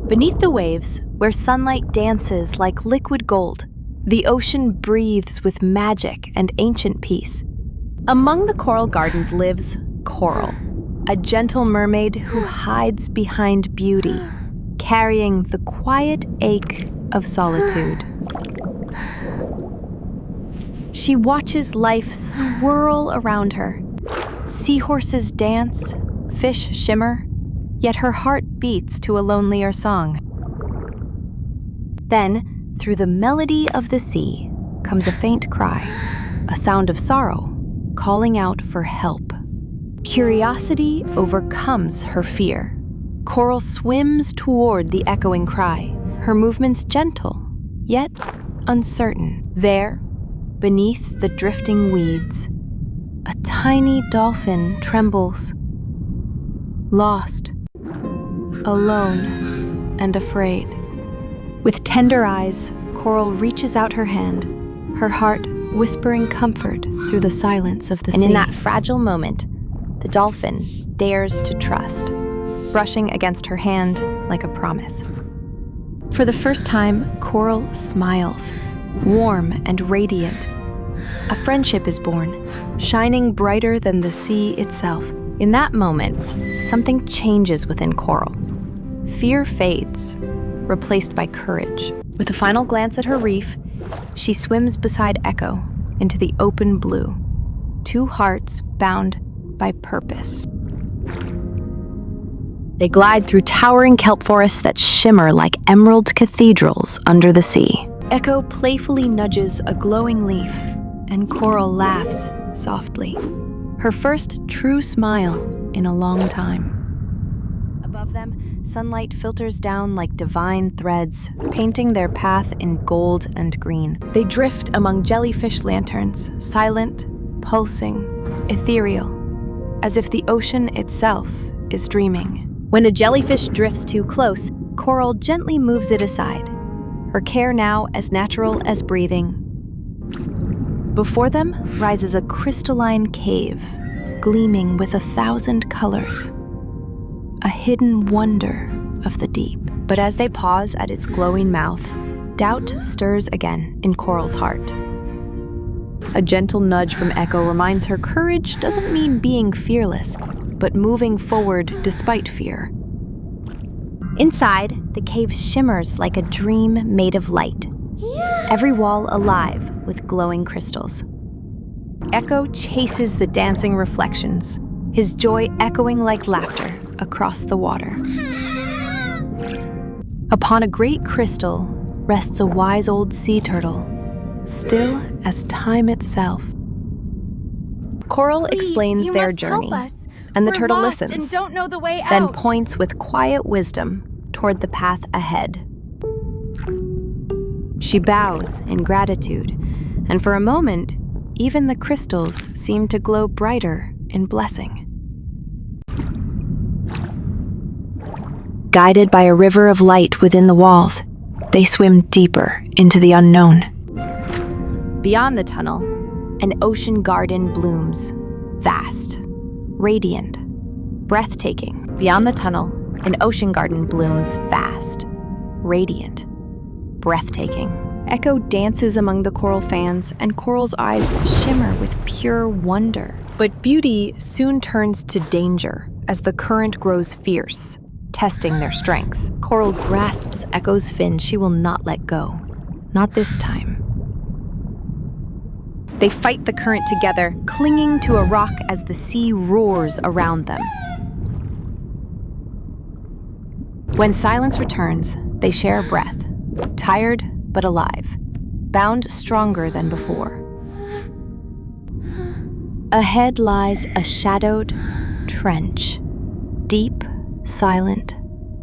Beneath the waves, where sunlight dances like liquid gold, the ocean breathes with magic and ancient peace. Among the coral gardens lives Coral, a gentle mermaid who hides behind beauty, carrying the quiet ache of solitude. She watches life swirl around her. Seahorses dance, fish shimmer, yet her heart beats to a lonelier song. Then, through the melody of the sea, comes a faint cry, a sound of sorrow, calling out for help. Curiosity overcomes her fear. Coral swims toward the echoing cry, her movements gentle, yet uncertain. There, beneath the drifting weeds, a tiny dolphin trembles, lost, alone, and afraid. With tender eyes, Coral reaches out her hand, her heart whispering comfort through the silence of the sea. And in that fragile moment, the dolphin dares to trust, brushing against her hand like a promise. For the first time, Coral smiles, warm and radiant. A friendship is born, shining brighter than the sea itself. In that moment, something changes within Coral. Fear fades, replaced by courage. With a final glance at her reef, she swims beside Echo into the open blue, two hearts bound by purpose. They glide through towering kelp forests that shimmer like emerald cathedrals under the sea. Echo playfully nudges a glowing leaf, and Coral laughs softly, her first true smile in a long time. Above them, sunlight filters down like divine threads, painting their path in gold and green. They drift among jellyfish lanterns, silent, pulsing, ethereal, as if the ocean itself is dreaming. When a jellyfish drifts too close, Coral gently moves it aside, her care now as natural as breathing. Before them rises a crystalline cave, gleaming with 1,000 colors, a hidden wonder of the deep. But as they pause at its glowing mouth, doubt stirs again in Coral's heart. A gentle nudge from Echo reminds her courage doesn't mean being fearless, but moving forward despite fear. Inside, the cave shimmers like a dream made of light, every wall alive with glowing crystals. Echo chases the dancing reflections, his joy echoing like laughter across the water. Upon a great crystal rests a wise old sea turtle, still as time itself. Coral explains their journey, and the turtle listens, and don't know the way then out. points with quiet wisdom toward the path ahead. She bows in gratitude, and for a moment, even the crystals seem to glow brighter in blessing. Guided by a river of light within the walls, they swim deeper into the unknown. Beyond the tunnel, an ocean garden blooms, vast, radiant, breathtaking. Beyond the tunnel, an ocean garden blooms vast, radiant, breathtaking. Echo dances among the coral fans, and Coral's eyes shimmer with pure wonder. But beauty soon turns to danger as the current grows fierce, testing their strength. Coral grasps Echo's fin. She will not let go. Not this time. They fight the current together, clinging to a rock as the sea roars around them. When silence returns, they share a breath, tired but alive, bound stronger than before. Ahead lies a shadowed trench, deep, silent,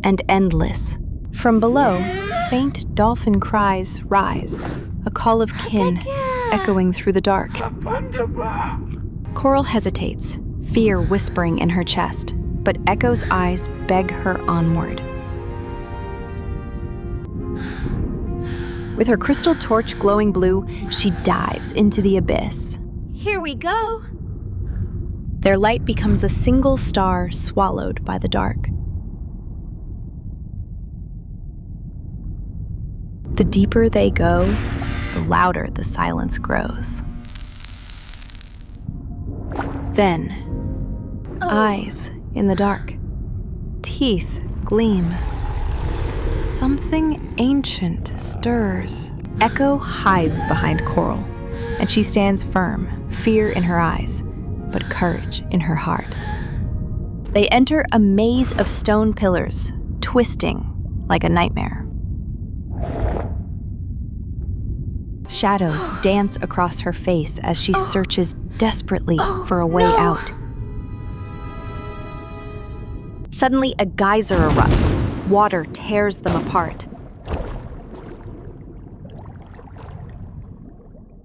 and endless. From below, faint dolphin cries rise, a call of kin echoing through the dark. Coral hesitates, fear whispering in her chest, but Echo's eyes beg her onward. With her crystal torch glowing blue, she dives into the abyss. Here we go. Their light becomes a single star swallowed by the dark. The deeper they go, the louder the silence grows. Then, eyes in the dark, teeth gleam. Something ancient stirs. Echo hides behind Coral, and she stands firm, fear in her eyes, but courage in her heart. They enter a maze of stone pillars, twisting like a nightmare. Shadows dance across her face as she searches desperately for a way out. Suddenly, a geyser erupts. Water tears them apart.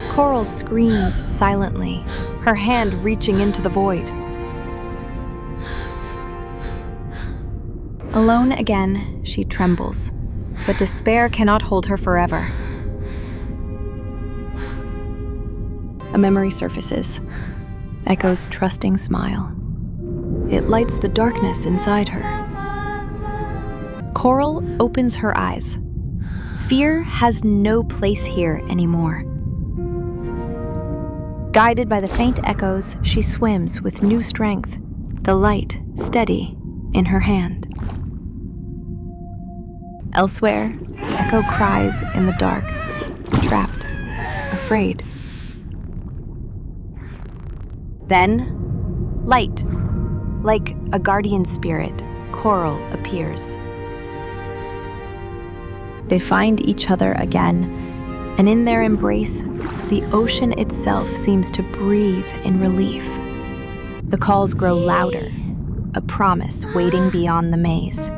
Coral screams silently, her hand reaching into the void. Alone again, she trembles, but despair cannot hold her forever. A memory surfaces, Echo's trusting smile. It lights the darkness inside her. Coral opens her eyes. Fear has no place here anymore. Guided by the faint echoes, she swims with new strength, the light steady in her hand. Elsewhere, Echo cries in the dark, trapped, afraid. Then, light, like a guardian spirit, Coral appears. They find each other again, and in their embrace, the ocean itself seems to breathe in relief. The calls grow louder, a promise waiting beyond the maze.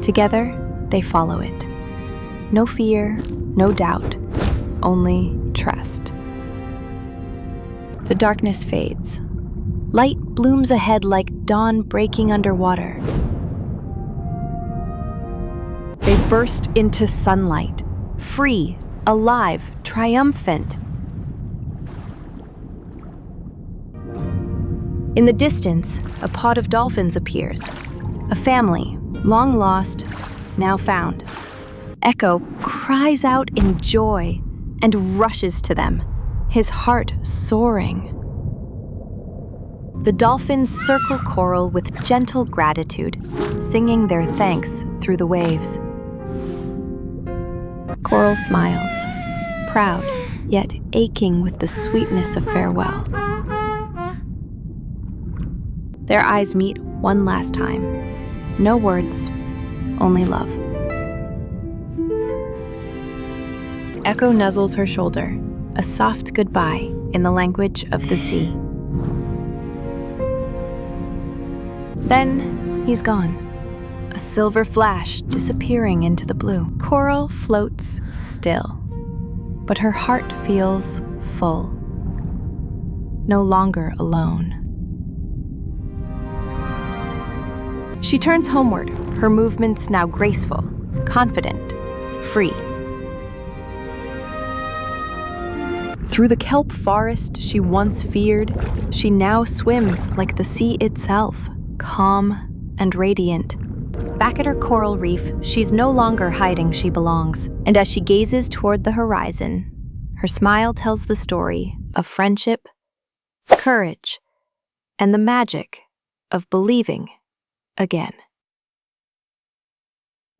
Together, they follow it. No fear, no doubt, only trust. The darkness fades. Light blooms ahead like dawn breaking underwater. They burst into sunlight, free, alive, triumphant. In the distance, a pod of dolphins appears. A family, long lost, now found. Echo cries out in joy and rushes to them, his heart soaring. The dolphins circle Coral with gentle gratitude, singing their thanks through the waves. Coral smiles, proud, yet aching with the sweetness of farewell. Their eyes meet one last time. No words, only love. Echo nuzzles her shoulder, a soft goodbye in the language of the sea. Then he's gone, a silver flash disappearing into the blue. Coral floats still, but her heart feels full, no longer alone. She turns homeward, her movements now graceful, confident, free. Through the kelp forest she once feared, she now swims like the sea itself, calm and radiant. Back at her coral reef, she's no longer hiding she belongs. And as she gazes toward the horizon, her smile tells the story of friendship, courage, and the magic of believing again.